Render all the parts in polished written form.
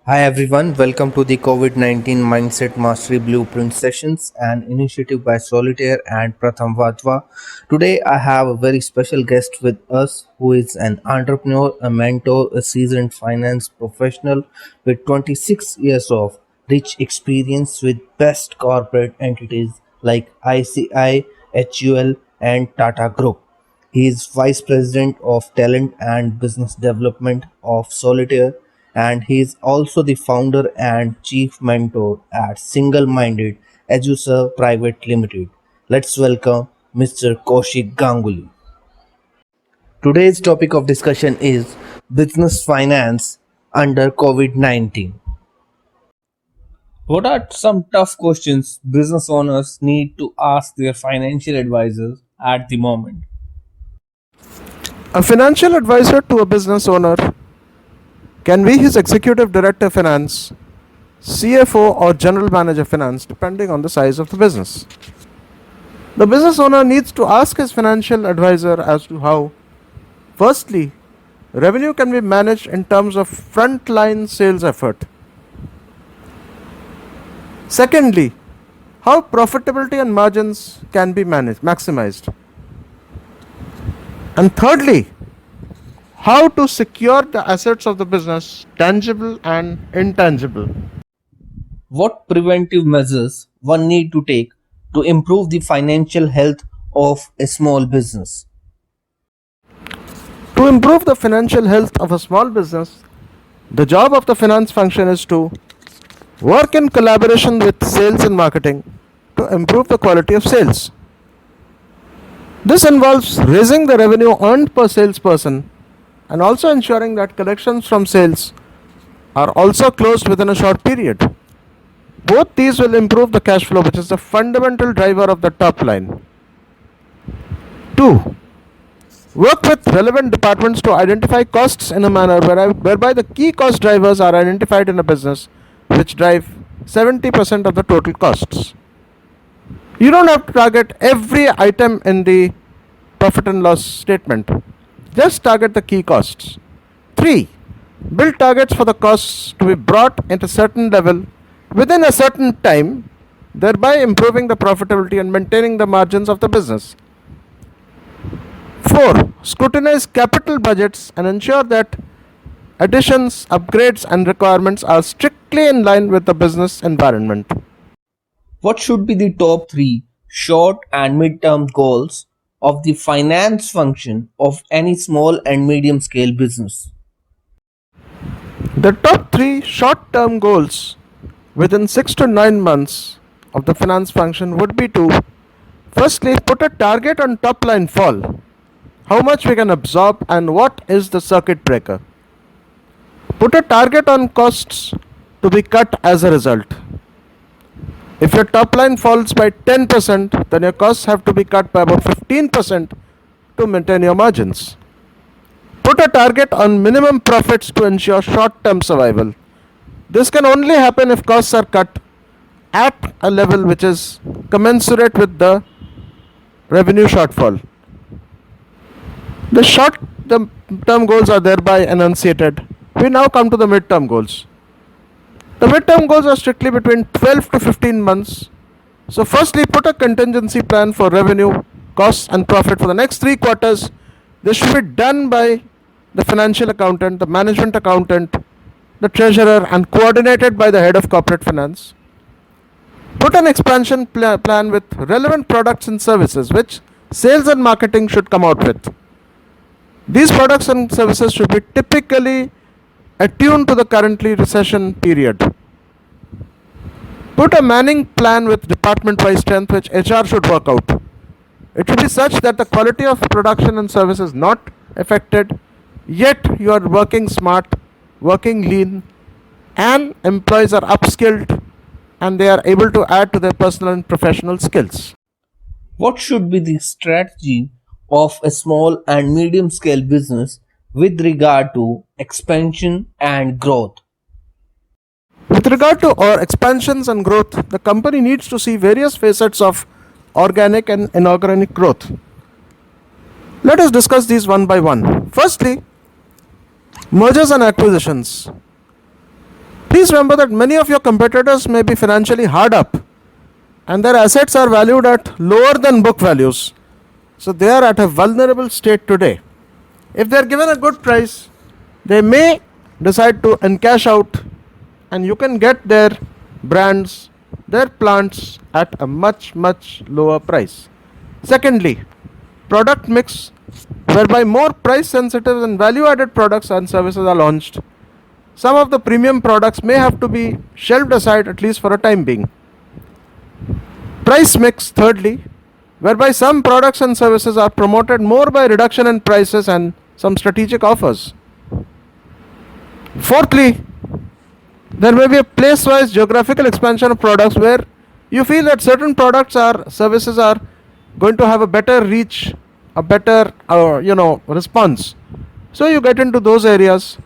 Hi everyone, welcome to the COVID-19 Mindset Mastery Blueprint sessions, an initiative by Soulitaire and Pratham Wadhwa. Today I have a very special guest with us who is an entrepreneur, a mentor, a seasoned finance professional with 26 years of rich experience with best corporate entities like ICI, HUL and Tata Group. He is Vice President of Talent and Business Development of Solitaire, and he is also the founder and chief mentor at Single Minded Eduser Private Limited. Let's welcome Mr. Kaushik Ganguli. Today's topic of discussion is business finance under COVID 19. What are some tough questions business owners need to ask their financial advisors at the moment? A financial advisor to a business owner can be his executive director finance, CFO or general manager finance depending on the size of the business. The business owner needs to ask his financial advisor as to how, firstly, revenue can be managed in terms of frontline sales effort. Secondly, how profitability and margins can be maximized. And thirdly, how to secure the assets of the business, tangible and intangible. What preventive measures one need to take to improve the financial health of a small business? To improve the financial health of a small business, the job of the finance function is to work in collaboration with sales and marketing to improve the quality of sales. This involves raising the revenue earned per salesperson and also ensuring that collections from sales are also closed within a short period. Both these will improve the cash flow, which is the fundamental driver of the top line. 2. Work with relevant departments to identify costs in a manner whereby the key cost drivers are identified in a business, which drive 70% of the total costs. You don't have to target every item in the profit and loss statement. Just target the key costs. 3. Build targets for the costs to be brought at a certain level within a certain time, thereby improving the profitability and maintaining the margins of the business. 4. Scrutinize capital budgets and ensure that additions, upgrades, and requirements are strictly in line with the business environment. What should be the top three short and mid-term goals of the finance function of any small and medium scale business? The top 3 short term goals within 6 to 9 months of the finance function would be to firstly put a target on top line fall, how much we can absorb and what is the circuit breaker. Put a target on costs to be cut as a result. If your top line falls by 10%, then your costs have to be cut by about 15% to maintain your margins. Put a target on minimum profits to ensure short term survival. This can only happen if costs are cut at a level which is commensurate with the revenue shortfall. The short term goals are thereby enunciated. We now come to the mid-term goals. The mid-term goals are strictly between 12 to 15 months. So firstly, put a contingency plan for revenue, costs and profit for the next 3 quarters. This should be done by the financial accountant, the management accountant, the treasurer and coordinated by the head of corporate finance. Put an expansion plan with relevant products and services which sales and marketing should come out with. These products and services should be typically attuned to the currently recession period. Put a manning plan with department-wise strength which HR should work out. It should be such that the quality of production and service is not affected, yet you are working smart, working lean, and employees are upskilled and they are able to add to their personal and professional skills. What should be the strategy of a small and medium scale business with regard to expansion and growth? With regard to our expansions and growth, the company needs to see various facets of organic and inorganic growth. Let us discuss these one by one. Firstly, mergers and acquisitions. Please remember that many of your competitors may be financially hard up and their assets are valued at lower than book values. So they are at a vulnerable state today. If they are given a good price, they may decide to encash out and you can get their brands, their plants at a much lower price. Secondly, product mix, whereby more price sensitive and value added products and services are launched. Some of the premium products may have to be shelved aside at least for a time being. Price mix, thirdly, whereby some products and services are promoted more by reduction in prices and some strategic offers. Fourthly, there may be a place wise geographical expansion of products where you feel that certain products or services are going to have a better reach, a better response. So you get into those areas.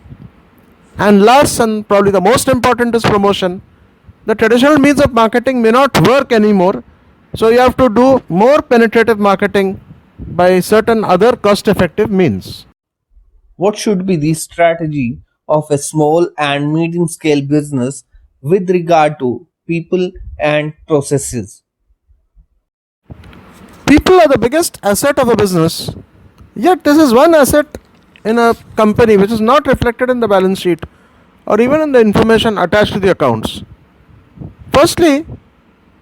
And last and probably the most important is promotion. The traditional means of marketing may not work anymore, so you have to do more penetrative marketing by certain other cost effective means. What should be the strategy of a small and medium scale business with regard to people and processes? People are the biggest asset of a business, yet, this is one asset in a company which is not reflected in the balance sheet or even in the information attached to the accounts. Firstly,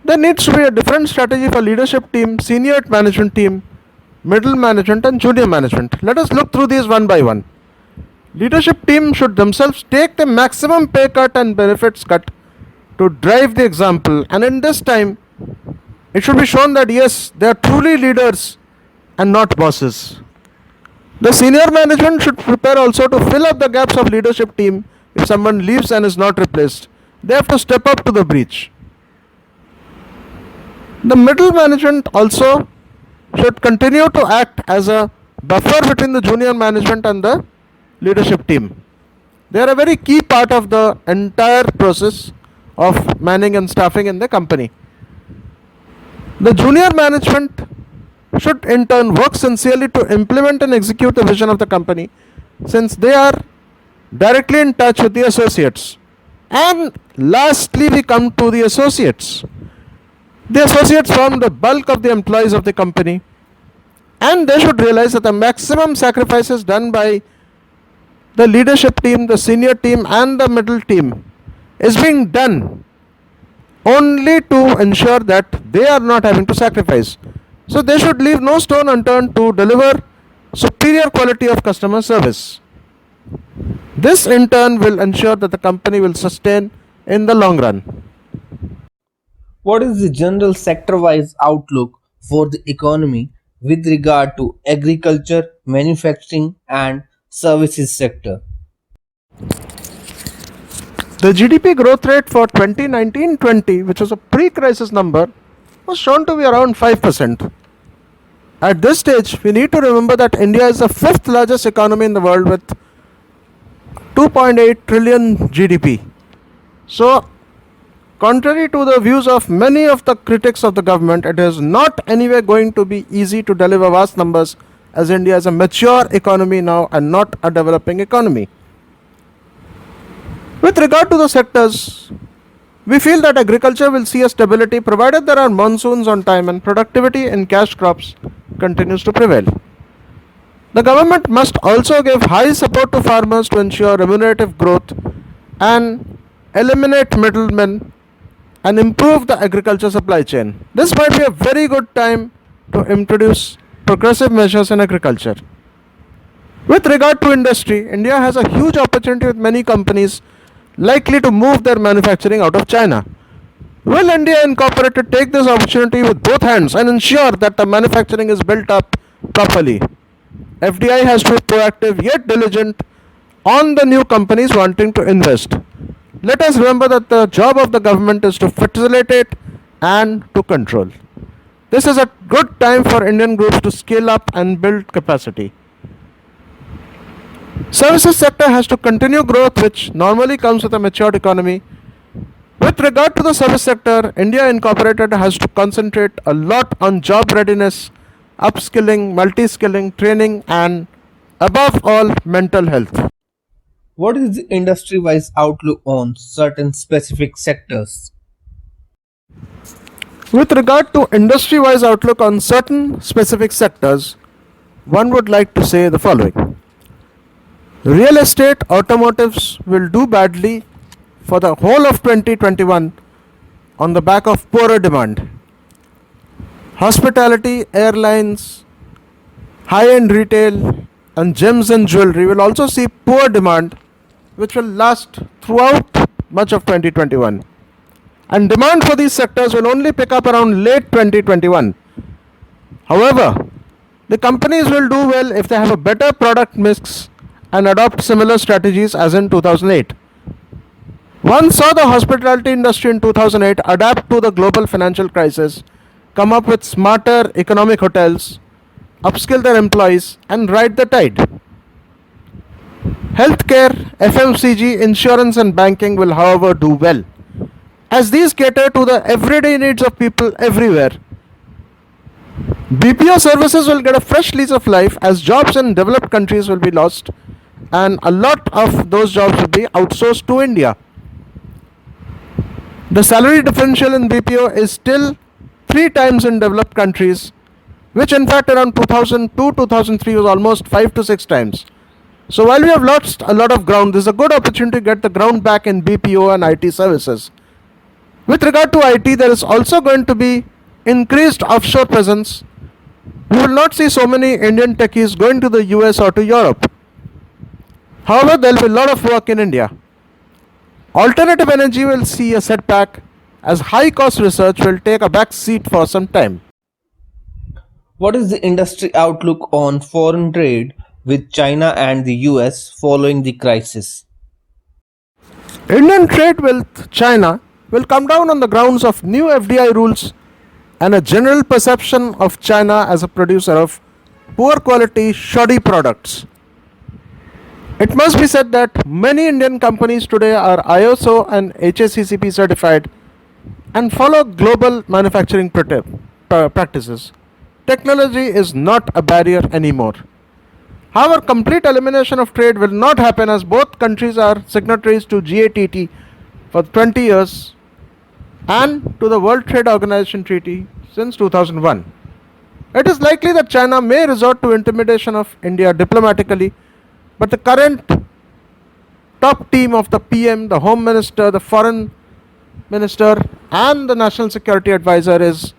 there needs to be a different strategy for leadership team, senior management team, middle management, and junior management. Let us look through these one by one. Leadership team should themselves take the maximum pay cut and benefits cut to drive the example, and in this time, it should be shown that yes, they are truly leaders and not bosses. The senior management should prepare also to fill up the gaps of leadership team if someone leaves and is not replaced. They have to step up to the breach. The middle management also should continue to act as a buffer between the junior management and the leadership team. They are a very key part of the entire process of manning and staffing in the company. The junior management should in turn work sincerely to implement and execute the vision of the company, since they are directly in touch with the associates. And lastly, we come to the associates. The associates form the bulk of the employees of the company, and they should realize that the maximum sacrifices done by the leadership team, the senior team, and the middle team is being done only to ensure that they are not having to sacrifice. So they should leave no stone unturned to deliver superior quality of customer service. This in turn will ensure that the company will sustain in the long run. What is the general sector wise outlook for the economy with regard to agriculture, manufacturing, and services sector? The GDP growth rate for 2019-20, which was a pre-crisis number, was shown to be around 5%. At this stage, we need to remember that India is the fifth largest economy in the world with 2.8 trillion GDP. So, contrary to the views of many of the critics of the government, it is not anyway going to be easy to deliver vast numbers, as India is a mature economy now and not a developing economy. With regard to the sectors, we feel that agriculture will see a stability provided there are monsoons on time and productivity in cash crops continues to prevail. The government must also give high support to farmers to ensure remunerative growth and eliminate middlemen and improve the agriculture supply chain. This might be a very good time to introduce progressive measures in agriculture. With regard to industry, India has a huge opportunity with many companies likely to move their manufacturing out of China. Will India Incorporated take this opportunity with both hands and ensure that the manufacturing is built up properly? FDI has to be proactive yet diligent on the new companies wanting to invest. Let us remember that the job of the government is to facilitate and to control. This is a good time for Indian groups to scale up and build capacity. Services sector has to continue growth, which normally comes with a matured economy. With regard to the service sector, India Incorporated has to concentrate a lot on job readiness, upskilling, multi-skilling, training, and above all, mental health. What is the industry-wise outlook on certain specific sectors? With regard to industry-wise outlook on certain specific sectors, one would like to say the following. Real estate automotives will do badly for the whole of 2021 on the back of poorer demand. Hospitality, airlines, high-end retail and gems and jewelry will also see poor demand which will last throughout much of 2021. And demand for these sectors will only pick up around late 2021. However, the companies will do well if they have a better product mix and adopt similar strategies as in 2008. One saw the hospitality industry in 2008 adapt to the global financial crisis, come up with smarter economic hotels, upskill their employees, and ride the tide. Healthcare, FMCG, insurance, and banking will, however, do well, as these cater to the everyday needs of people everywhere. BPO services will get a fresh lease of life as jobs in developed countries will be lost and a lot of those jobs will be outsourced to India. The salary differential in BPO is still 3 times in developed countries, which in fact around 2002 2003 was almost 5 to 6 times. So while we have lost a lot of ground, this is a good opportunity to get the ground back in BPO and IT services. With regard to IT, there is also going to be increased offshore presence. We will not see so many Indian techies going to the US or to Europe. However, there will be a lot of work in India. Alternative energy will see a setback as high cost research will take a back seat for some time. What is the industry outlook on foreign trade with China and the US following the crisis? Indian trade with China will come down on the grounds of new FDI rules and a general perception of China as a producer of poor quality, shoddy products. It must be said that many Indian companies today are ISO and HACCP certified and follow global manufacturing practices. Technology is not a barrier anymore. However, complete elimination of trade will not happen as both countries are signatories to GATT for 20 years and to the World Trade Organization Treaty since 2001. It is likely that China may resort to intimidation of India diplomatically, but the current top team of the PM, the Home Minister, the Foreign Minister, and the National Security Advisor is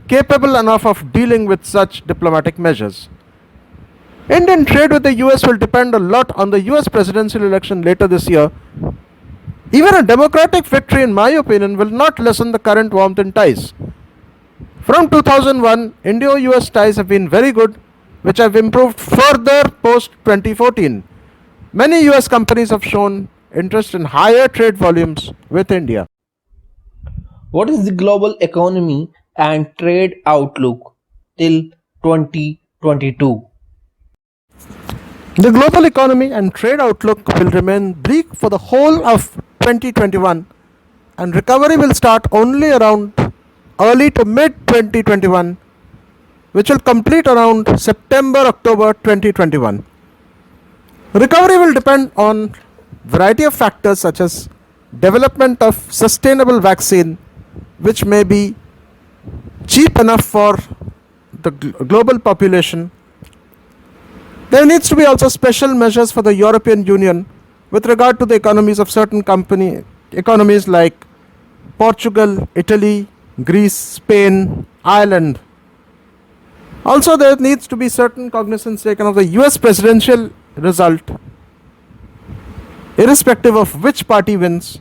capable enough of dealing with such diplomatic measures. Indian trade with the US will depend a lot on the US presidential election later this year. Even a democratic victory, in my opinion, will not lessen the current warmth in ties. From 2001, Indo-US ties have been very good, which have improved further post 2014. Many US companies have shown interest in higher trade volumes with India. What is the global economy and trade outlook till 2022? The global economy and trade outlook will remain bleak for the whole of 2021, and recovery will start only around early to mid 2021, which will complete around September October 2021. Recovery will depend on variety of factors such as development of sustainable vaccine which may be cheap enough for the global population. There needs to be also special measures for the European Union with regard to the economies of certain economies like Portugal, Italy, Greece, Spain, Ireland. Also, there needs to be certain cognizance taken of the US presidential result, irrespective of which party wins,